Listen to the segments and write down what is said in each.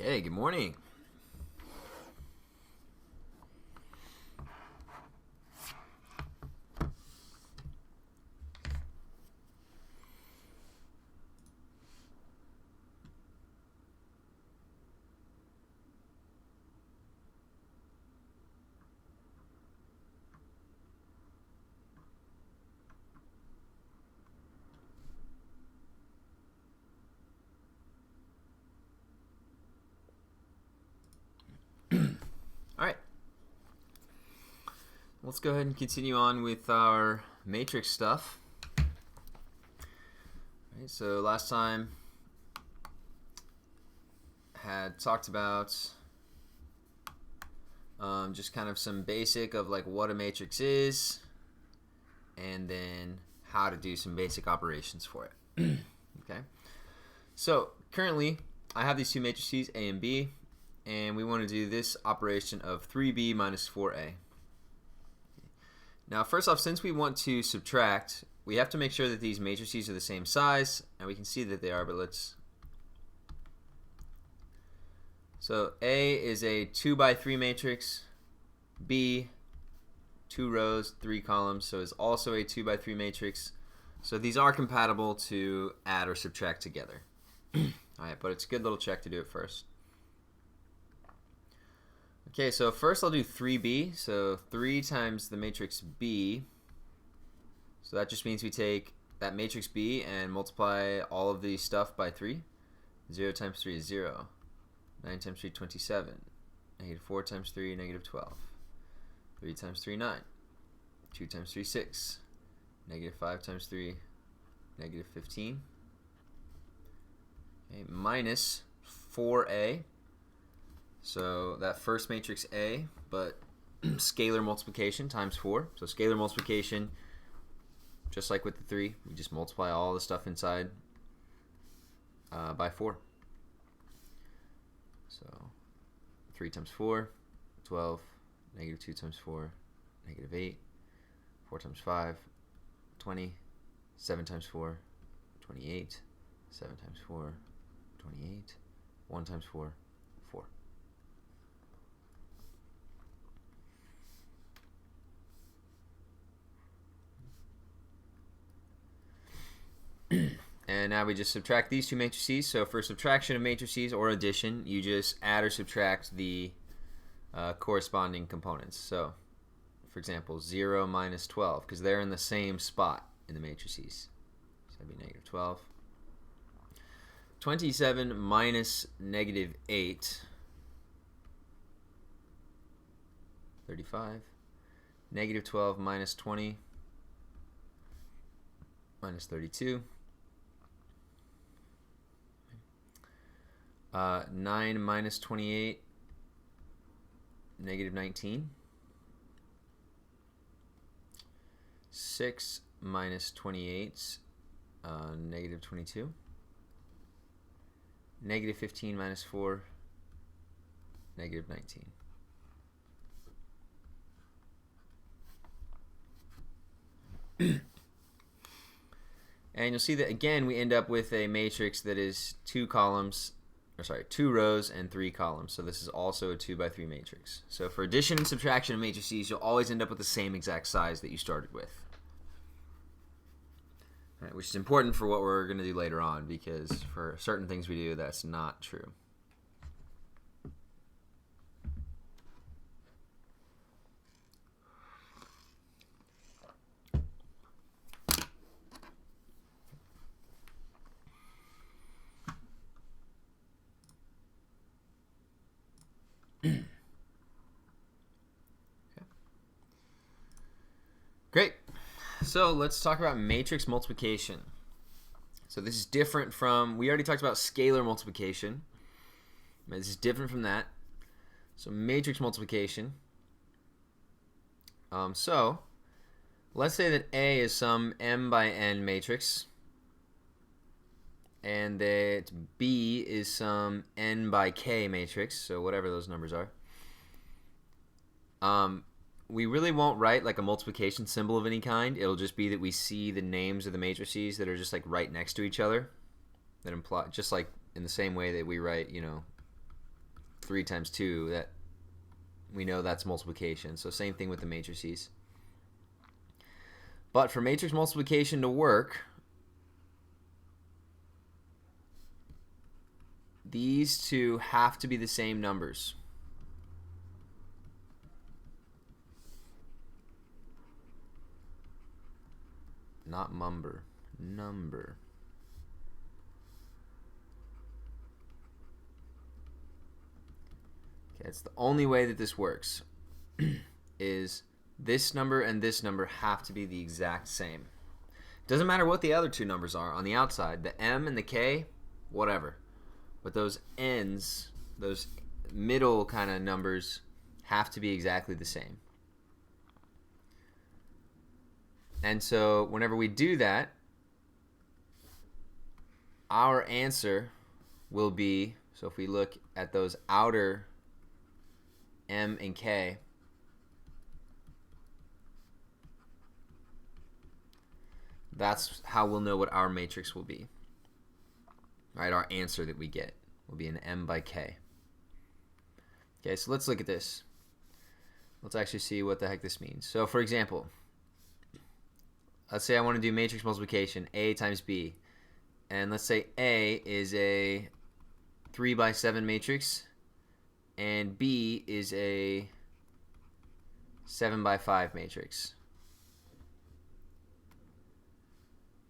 Okay, good morning. All right, let's go ahead and continue on with our matrix stuff. All right, so last time had talked about just kind of some basic of like what a matrix is, and then how to do some basic operations for it. Okay, so currently I have these two matrices A and B, and we want to do this operation of 3b minus 4a. Now first off, since we want to subtract, we have to make sure that these matrices are the same size, and we can see that they are, but let's... So A is a 2 by 3 matrix, B 2 rows, 3 columns, so is also a 2 by 3 matrix. So these are compatible to add or subtract together. Alright, but it's a good little check to do it first. Okay, so first I'll do 3b, so 3 times the matrix B. So that just means we take that matrix B and multiply all of the stuff by 3. 0 times 3 is 0. 9 times 3, 27. Negative 4 times 3, negative 12. 3 times 3, 9. 2 times 3, 6. Negative 5 times 3, negative 15. Okay, minus 4a. So that first matrix A, but scalar multiplication times 4. So scalar multiplication, just like with the 3, we just multiply all the stuff inside by 4. So 3 times 4, 12, negative 2 times 4, negative 8, 4 times 5, 20, 7 times 4, 28, 7 times 4, 28, 1 times 4, 4. And now we just subtract these two matrices. So for subtraction of matrices or addition, you just add or subtract the corresponding components. So for example, 0 minus 12, because they're in the same spot in the matrices. So that'd be negative 12. 27 minus negative 8, 35. Negative 12 minus 20, minus 32. 9 minus 28, negative 19. 6 minus 28, negative 22. Negative 15 minus 4, negative 19. And you'll see that again we end up with a matrix that is 2 rows and 3 columns. So this is also a 2 by 3 matrix. So for addition and subtraction of matrices, you'll always end up with the same exact size that you started with. All right, which is important for what we're going to do later on, because for certain things we do, that's not true. Great. So let's talk about matrix multiplication. So this is different from, we already talked about scalar multiplication. This is different from that. So matrix multiplication. So let's say that A is some m by n matrix, and that B is some n by k matrix, so whatever those numbers are. We really won't write like a multiplication symbol of any kind. It'll just be that we see the names of the matrices that are just like right next to each other. That imply, just like in the same way that we write, you know, 3 times 2, that we know that's multiplication. So same thing with the matrices. But for matrix multiplication to work, these two have to be the same numbers. Not number. Number. Okay, it's the only way that this works is this number and this number have to be the exact same. Doesn't matter what the other two numbers are on the outside, the M and the K, whatever. But those ends, those middle kind of numbers, have to be exactly the same. And so whenever we do that, our answer will be, so if we look at those outer M and K, that's how we'll know what our matrix will be. Right, our answer that we get will be an M by K. Okay, so let's look at this. Let's actually see what the heck this means. So for example, let's say I want to do matrix multiplication, A times B. And let's say A is a 3 by 7 matrix and B is a 7 by 5 matrix.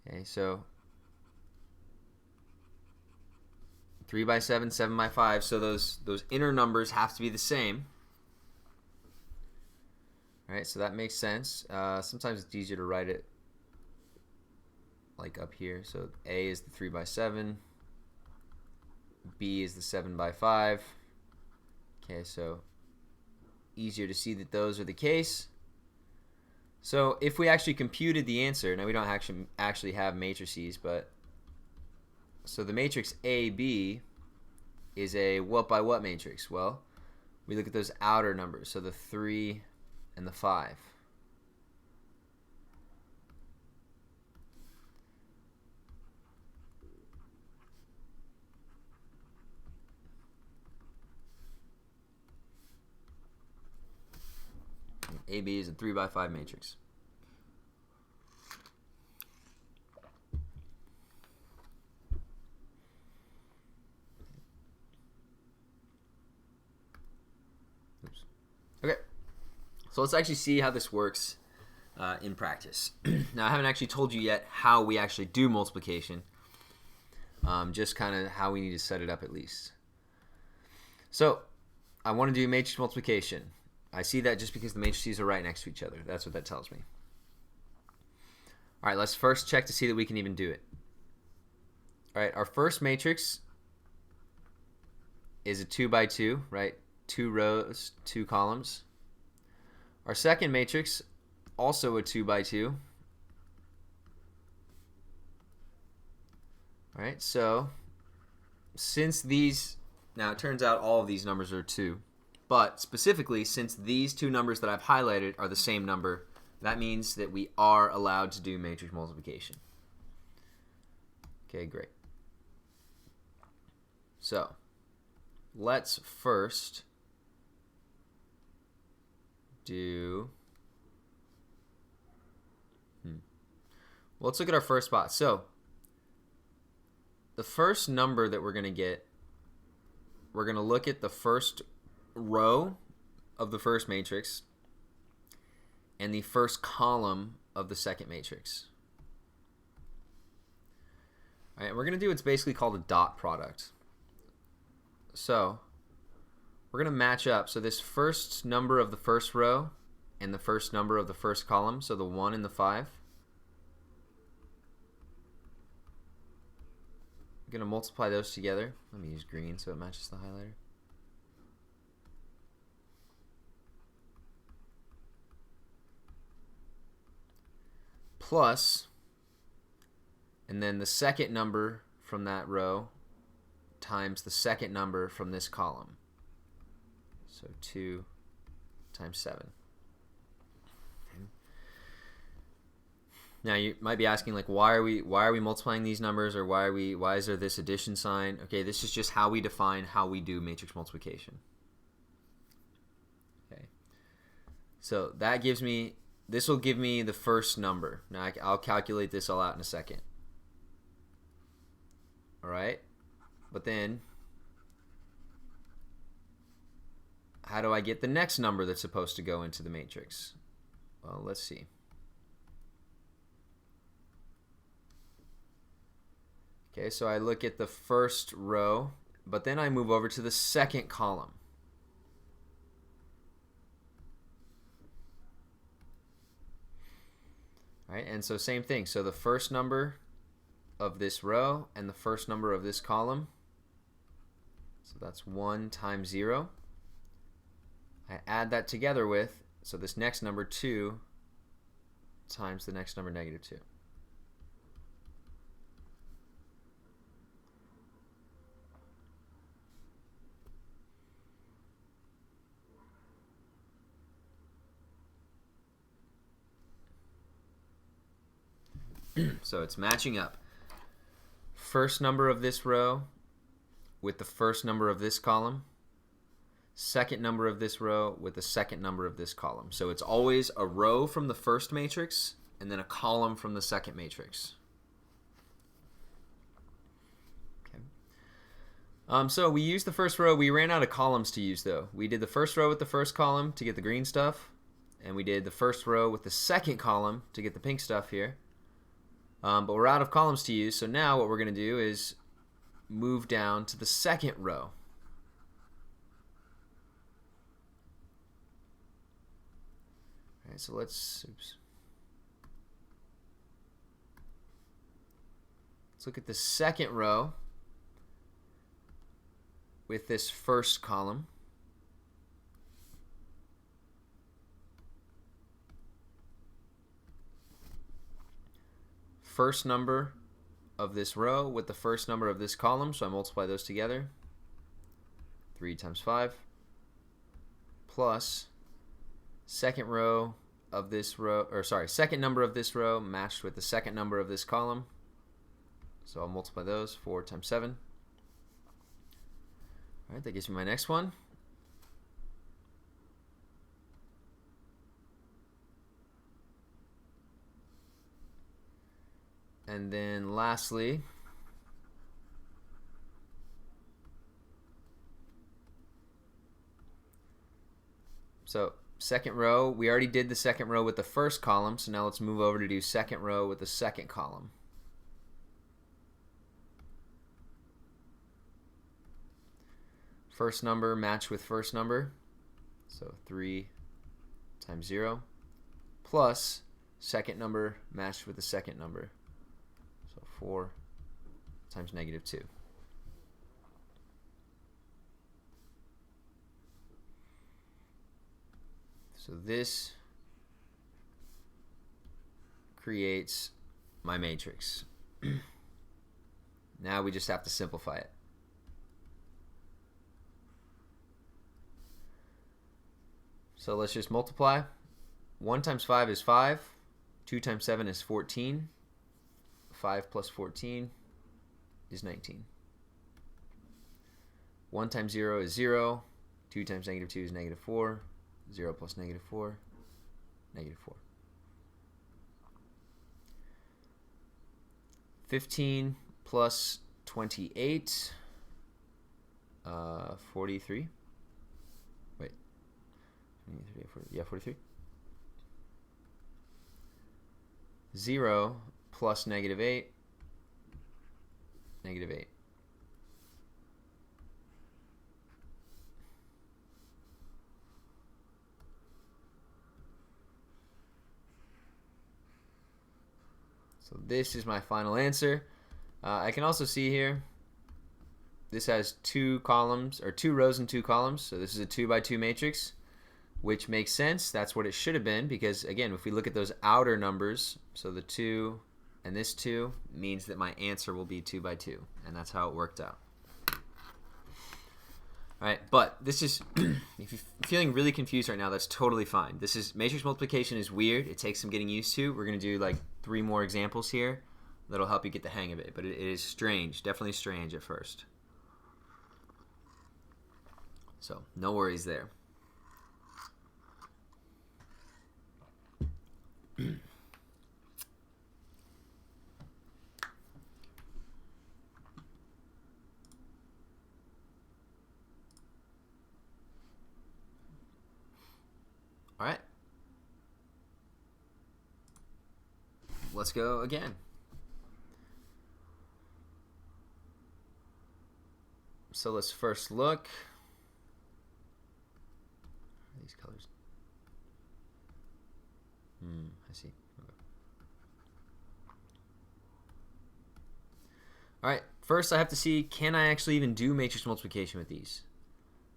Okay, so 3 by 7, 7 by 5, so those inner numbers have to be the same. All right, so that makes sense. Sometimes it's easier to write it like up here. So A is the 3 by 7, B is the 7 by 5. Okay, so easier to see that those are the case. So if we actually computed the answer, now we don't actually have matrices, but so the matrix AB is a what by what matrix? Well, we look at those outer numbers, so the 3 and the 5. AB is a 3 by 5 matrix. Oops. Okay, so let's actually see how this works in practice. Now, I haven't actually told you yet how we actually do multiplication, just kind of how we need to set it up at least. So I want to do matrix multiplication. I see that just because the matrices are right next to each other. That's what that tells me. All right, let's first check to see that we can even do it. All right, our first matrix is a 2 by 2, right? 2 rows, 2 columns. Our second matrix, also a 2 by 2. All right, so since these, now it turns out all of these numbers are 2. But specifically, since these two numbers that I've highlighted are the same number, that means that we are allowed to do matrix multiplication. Okay, great. So let's first do, well, let's look at our first spot. So the first number that we're going to get, we're going to look at the first row of the first matrix and the first column of the second matrix. All right, we're going to do what's basically called a dot product. So we're going to match up. So this first number of the first row and the first number of the first column, so the 1 and the 5, I'm going to multiply those together. Let me use green so it matches the highlighter. Plus, and then the second number from that row times the second number from this column. So 2 times 7. Okay. Now you might be asking, like, why are we multiplying these numbers, or why is there this addition sign? Okay, this is just how we define how we do matrix multiplication. Okay, so that gives me, this will give me the first number. Now I'll calculate this all out in a second. All right, but then how do I get the next number that's supposed to go into the matrix? Well, let's see. Okay, so I look at the first row, but then I move over to the second column. All right, and so same thing. So the first number of this row and the first number of this column, so that's 1 times 0. I add that together with, so this next number, 2 times the next number, -2. So it's matching up. First number of this row with the first number of this column. Second number of this row with the second number of this column. So it's always a row from the first matrix and then a column from the second matrix. Okay. So we used the first row. We ran out of columns to use, though. We did the first row with the first column to get the green stuff, and we did the first row with the second column to get the pink stuff here. But we're out of columns to use, so now what we're going to do is move down to the second row. All right, so let's look at the second row with this first column. First number of this row with the first number of this column, so I multiply those together. 3 times 5 plus second row of this row, or sorry, second number of this row matched with the second number of this column. So I'll multiply those. 4 times 7. All right, that gives me my next one. And then lastly, so second row, we already did the second row with the first column, so now let's move over to do second row with the second column. First number matched with first number, so 3 times 0, plus second number matched with the second number. 4 times -2. So this creates my matrix. Now we just have to simplify it. So let's just multiply. 1 times 5 is 5. 2 times 7 is 14. 5 plus 14 is 19. 1 times 0 is 0. 2 times -2 is -4. 0 plus -4, -4. 15 plus 28, 43. Wait. 23, 40, yeah, 43. 0 plus -8, -8. So this is my final answer. I can also see here, this has 2 columns, or 2 rows and 2 columns. So this is a 2 by 2 matrix, which makes sense. That's what it should have been, because again, if we look at those outer numbers, so the 2 and this 2 means that my answer will be 2 by 2, and that's how it worked out. All right, but this is, if you're feeling really confused right now, that's totally fine. This is, matrix multiplication is weird. It takes some getting used to. We're going to do like 3 more examples here that'll help you get the hang of it. But it is strange, definitely strange at first. So no worries there. All right. Let's go again. So let's first look. These colors. I see. Okay. All right. First, I have to see, can I actually even do matrix multiplication with these?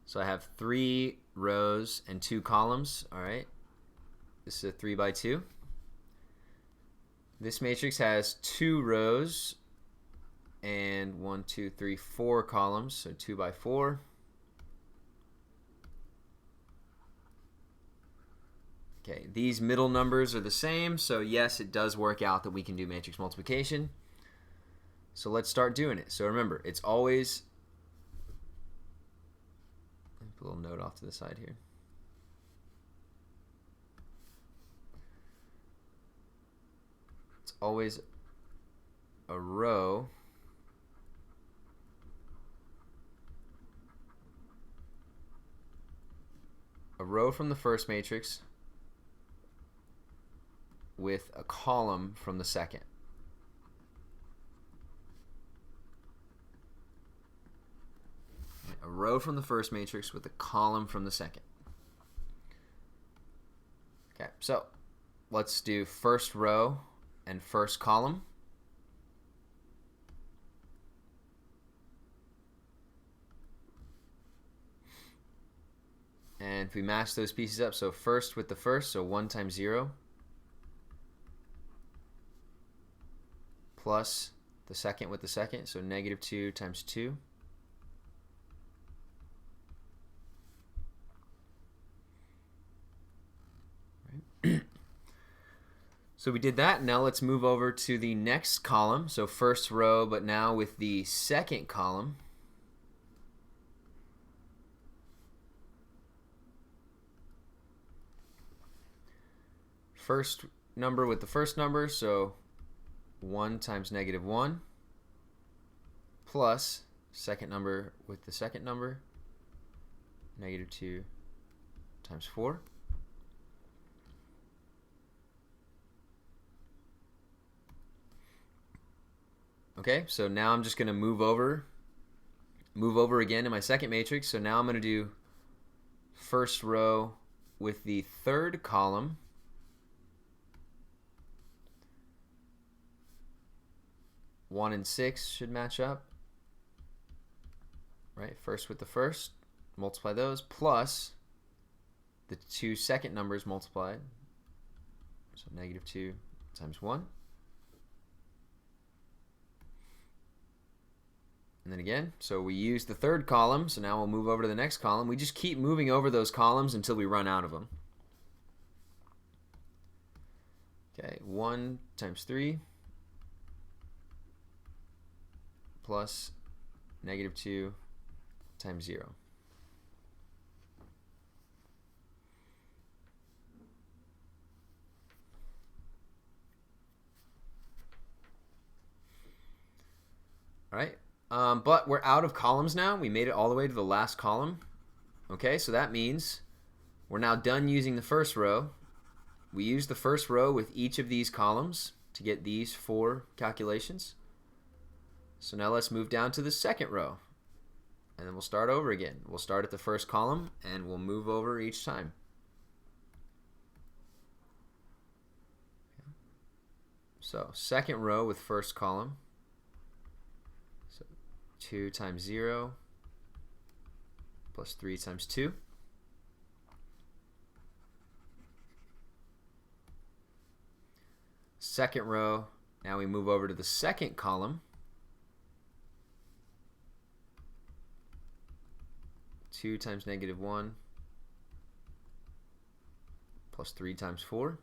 So I have 3 rows and 2 columns. All right. This is a 3 by 2. This matrix has 2 rows and 1, 2, 3, 4 columns. So 2 by 4. Okay, these middle numbers are the same. So yes, it does work out that we can do matrix multiplication. So let's start doing it. So remember, it's always, put a little note off to the side here. It's always a row from the first matrix with a column from the second. A row from the first matrix with a column from the second. Okay, so let's do first row and first column. And if we match those pieces up, so first with the first, so 1 times 0, plus the second with the second, so negative 2 times 2. So we did that. Now let's move over to the next column. So first row, but now with the second column. First number with the first number, so 1 times negative 1, plus second number with the second number, negative 2 times 4. Okay, so now I'm just going to move over again in my second matrix. So now I'm going to do first row with the third column. One and 6 should match up. Right, first with the first, multiply those, plus the 2 second numbers multiplied. So negative 2 times 1. And then again, so we use the third column, so now we'll move over to the next column. We just keep moving over those columns until we run out of them. Okay, 1 times 3 plus negative 2 times 0. All right. But we're out of columns now. We made it all the way to the last column. Okay, so that means we're now done using the first row. We use the first row with each of these columns to get these 4 calculations. So now let's move down to the second row. And then we'll start over again. We'll start at the first column and we'll move over each time. So second row with first column. 2 times 0 plus 3 times 2. Second row, now we move over to the second column. 2 times negative 1 plus 3 times 4.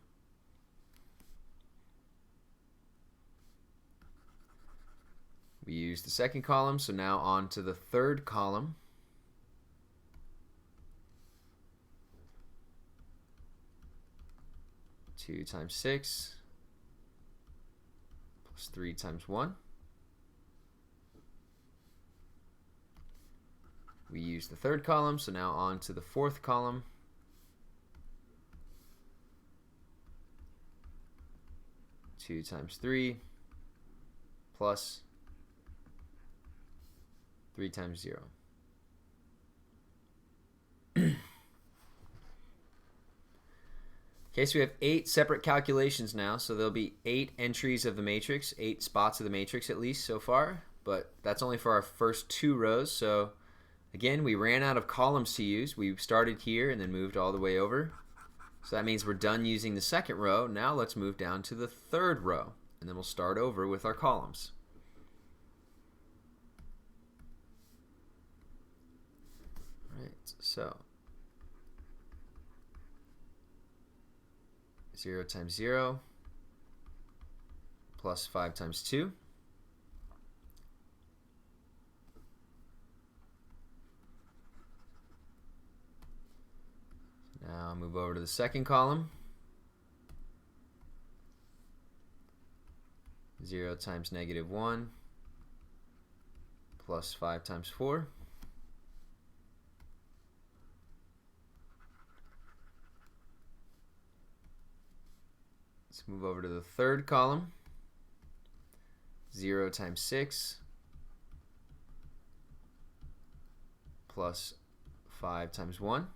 We use the second column, so now on to the third column. Two times 6 plus 3 times 1. We use the third column, so now on to the fourth column. Two times 3 plus 3 times 0. Okay, so we have 8 separate calculations now, so there'll be 8 entries of the matrix, 8 spots of the matrix at least so far, but that's only for our first 2 rows. So again, we ran out of columns to use. We started here and then moved all the way over. So that means we're done using the second row. Now let's move down to the third row, and then we'll start over with our columns. All right, so 0 times 0 plus 5 times 2. Now move over to the second column. 0 times negative 1 plus 5 times 4. Let's move over to the third column. 0 times 6 plus 5 times 1.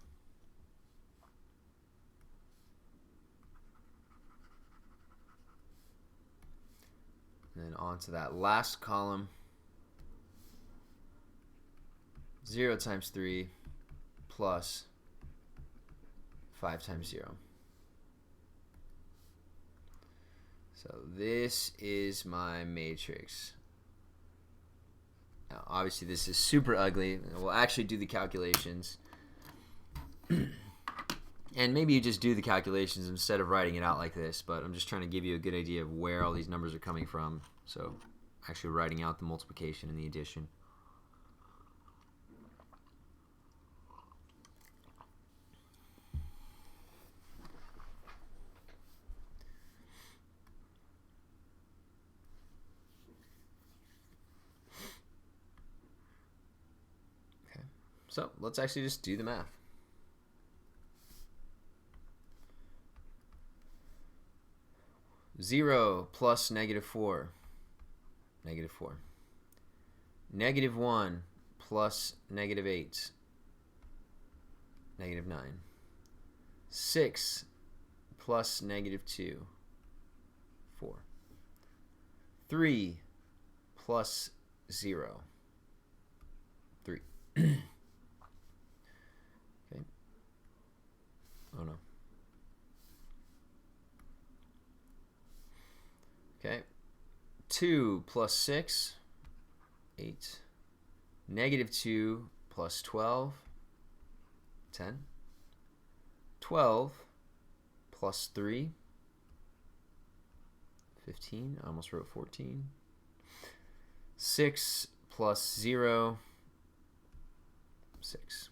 And then on to that last column. 0 times 3 plus 5 times 0. So this is my matrix. Now obviously this is super ugly. We'll actually do the calculations. And maybe you just do the calculations instead of writing it out like this, but I'm just trying to give you a good idea of where all these numbers are coming from. So actually writing out the multiplication and the addition. Okay, so let's actually just do the math. Zero plus negative 4, negative 4. Negative 1 plus negative 8, negative 9. 6 plus negative 2, 4. 3 plus 0, 3. Okay. Oh no. Okay, 2 plus 6, 8. Negative 2 plus 12, 10. 12 plus 3, 15. I almost wrote 14. 6 plus 0, 6.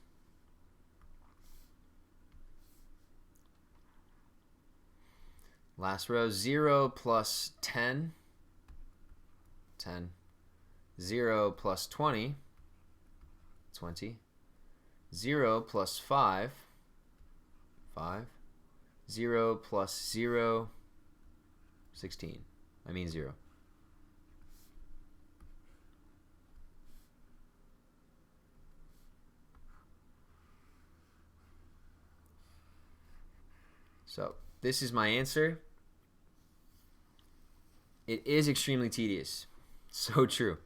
Last row, 0 plus 10, 10. 0 plus 20, 20. 0 plus 5, 5. 0 plus 0, 16. I mean 0. So this is my answer. It is extremely tedious. So true.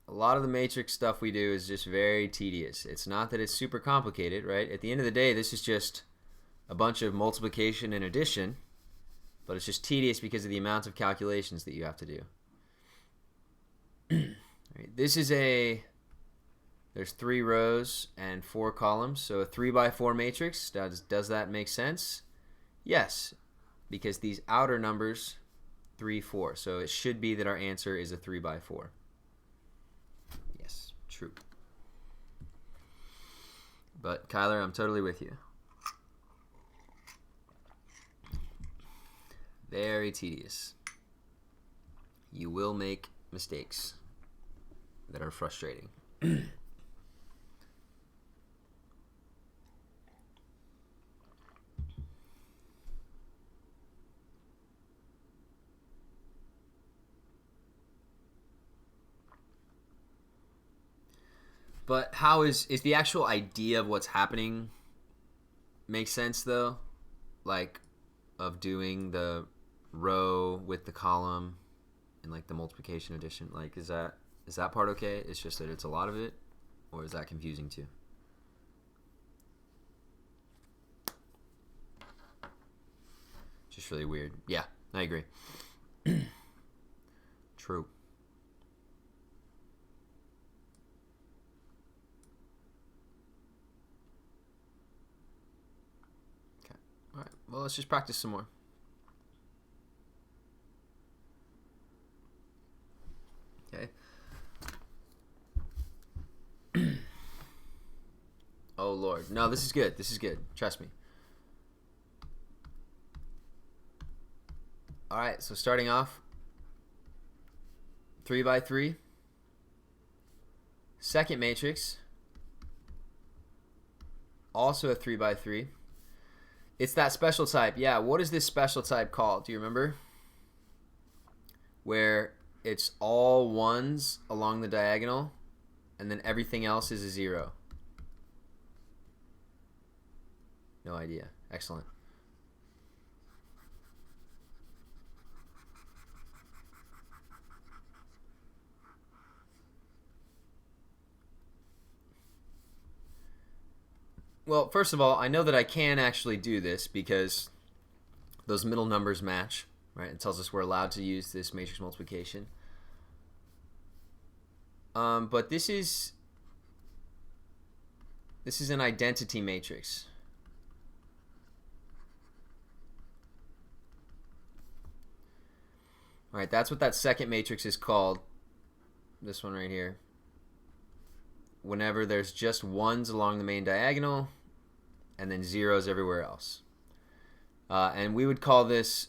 A lot of the matrix stuff we do is just very tedious. It's not that it's super complicated, right? At the end of the day, this is just a bunch of multiplication and addition, but it's just tedious because of the amount of calculations that you have to do. Right, there's There's 3 rows and 4 columns, so a 3 by 4 matrix. Does that make sense? Yes, because these outer numbers, 3, 4. So it should be that our answer is a 3 by 4. Yes, true. But Kyler, I'm totally with you. Very tedious. You will make mistakes that are frustrating. But how is the actual idea of what's happening make sense though? Like of doing the row with the column and like the multiplication addition. Like is that part okay? It's just that it's a lot of it, or is that confusing too? Just really weird. Yeah, I agree. True. All right, well, let's just practice some more. Okay. Oh, Lord. No, this is good. This is good. Trust me. All right, so starting off, 3 by 3. Second matrix, also a 3 by 3. It's that special type. Yeah, what is this special type called? Do you remember? Where it's all ones along the diagonal, and then everything else is a 0. No idea. Excellent. Well, first of all, I know that I can actually do this because those middle numbers match, right? It tells us we're allowed to use this matrix multiplication. But this is an identity matrix. All right, that's what that second matrix is called. This one right here. Whenever there's just ones along the main diagonal and then zeros everywhere else. And we would call this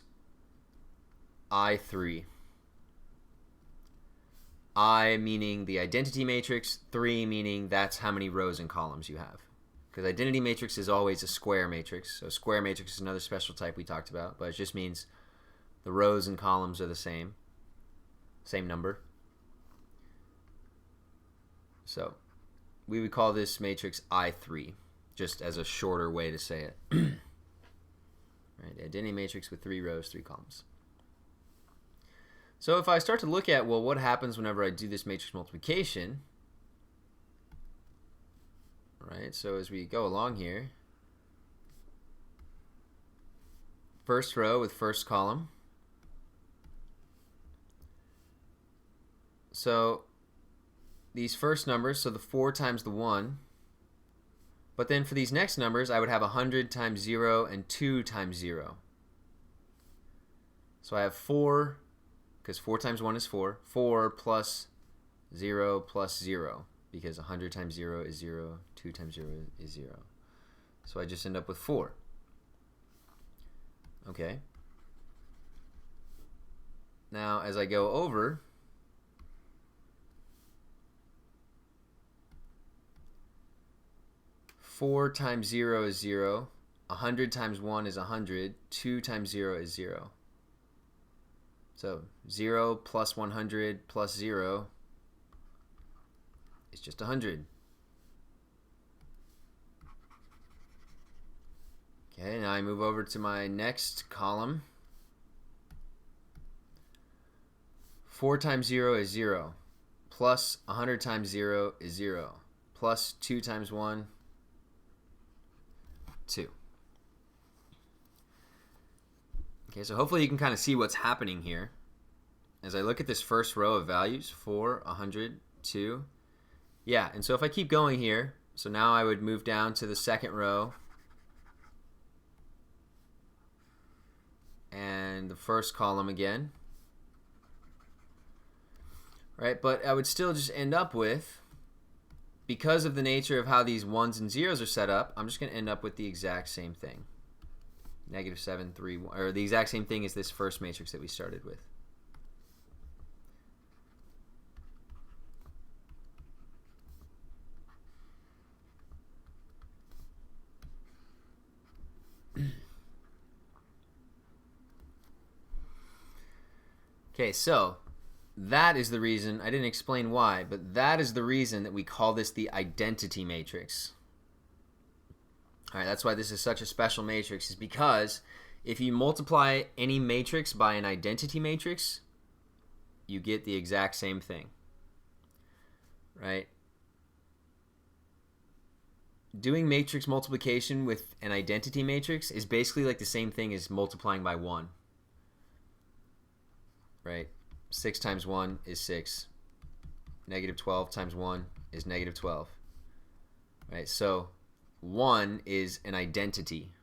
I3. I meaning the identity matrix, 3 meaning that's how many rows and columns you have. Because identity matrix is always a square matrix. So square matrix is another special type we talked about, but it just means the rows and columns are the same number. So we would call this matrix I3, just as a shorter way to say it. Right, identity matrix with 3 rows, 3 columns. So if I start to look at, well, what happens whenever I do this matrix multiplication? Right, so as we go along here, first row with first column. So these first numbers, so the 4 times the 1. But then for these next numbers, I would have 100 times 0 and 2 times 0. So I have 4, because 4 times 1 is 4. 4 plus 0 plus 0, because 100 times 0 is 0. 2 times 0 is 0. So I just end up with 4. Okay. Now, as I go over, four times 0 is 0. 100 times 1 is 100. 2 times 0 is 0. So 0 plus 100 plus 0 is just 100. Okay, now I move over to my next column. 4 times 0 is 0. Plus 100 times 0 is 0. Plus 2 times 1, 2. Okay, so hopefully you can kind of see what's happening here. As I look at this first row of values, 4, 100, 2, Yeah, and so if I keep going here, so now I would move down to the second row and the first column again. Right, but I would still just end up with, because of the nature of how these 1s and 0s are set up, I'm just going to end up with the exact same thing. -7, 3, 1, or the exact same thing as this first matrix that we started with. Okay, so that is the reason, I didn't explain why, but that is the reason that we call this the identity matrix. All right, that's why this is such a special matrix, is because if you multiply any matrix by an identity matrix, you get the exact same thing, right? Doing matrix multiplication with an identity matrix is basically like the same thing as multiplying by 1, right? 6 times 1 is 6. -12 times 1 is -12. Right? So 1 is an identity.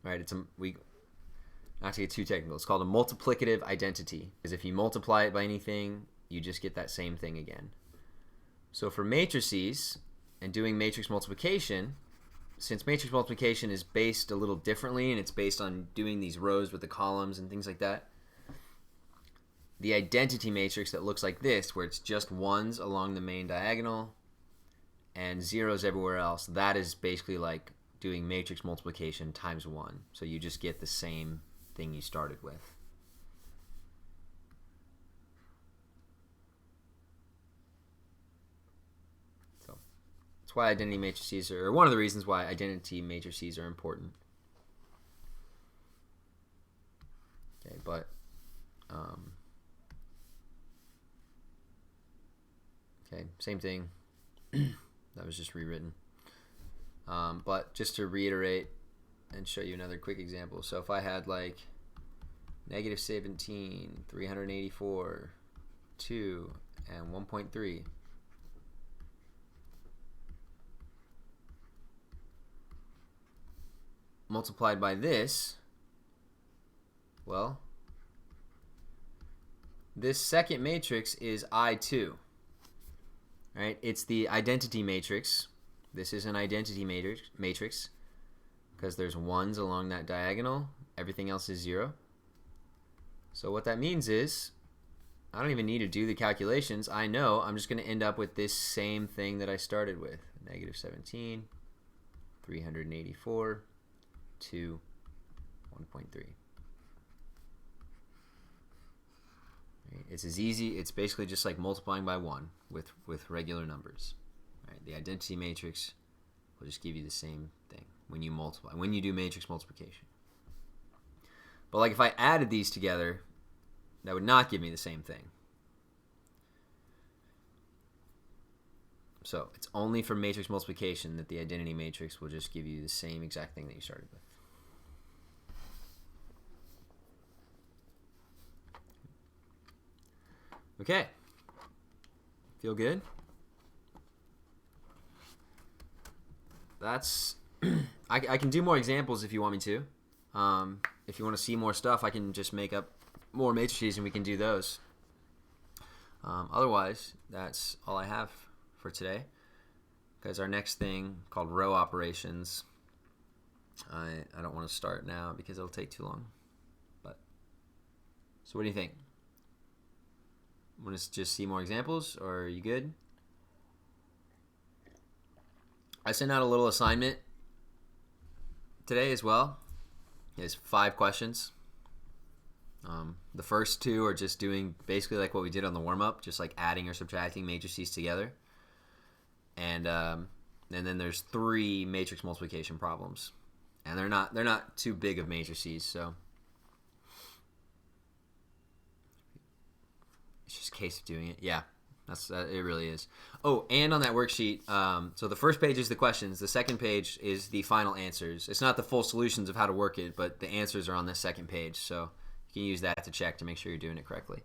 Right? It's not to get too technical. It's called a multiplicative identity, because if you multiply it by anything, you just get that same thing again. So for matrices and doing matrix multiplication, since matrix multiplication is based a little differently and it's based on doing these rows with the columns and things like that, the identity matrix that looks like this, where it's just 1s along the main diagonal and 0s everywhere else, that is basically like doing matrix multiplication times 1. So you just get the same thing you started with. So that's why identity matrices are, or one of the reasons why identity matrices are important. Okay, but okay, same thing. That was just rewritten. But just to reiterate and show you another quick example. So if I had like -17, 384, 2, and 1.3. Multiplied by this, well, this second matrix is I2. Right? It's the identity matrix. This is an identity matrix because there's 1s along that diagonal. Everything else is 0. So what that means is I don't even need to do the calculations. I know I'm just going to end up with this same thing that I started with. -17, 384, 2, 1.3. It's as easy, it's basically just like multiplying by 1 with regular numbers. Right? The identity matrix will just give you the same thing when you multiply, when you do matrix multiplication. But like if I added these together, that would not give me the same thing. So it's only for matrix multiplication that the identity matrix will just give you the same exact thing that you started with. Okay. Feel good? That's I can do more examples if you want me to. If you want to see more stuff, I can just make up more matrices and we can do those. Otherwise, that's all I have for today. Because our next thing, called row operations, I don't want to start now because it'll take too long. But so what do you think? Want to just see more examples, or are you good? I sent out a little assignment today as well. It's 5 questions. The first 2 are just doing basically like what we did on the warm-up, just like adding or subtracting matrices together. And then there's 3 matrix multiplication problems, and they're not too big of matrices, so it's just a case of doing it. Yeah, it really is. Oh, and on that worksheet, so the first page is the questions. The second page is the final answers. It's not the full solutions of how to work it, but the answers are on the second page, so you can use that to check to make sure you're doing it correctly.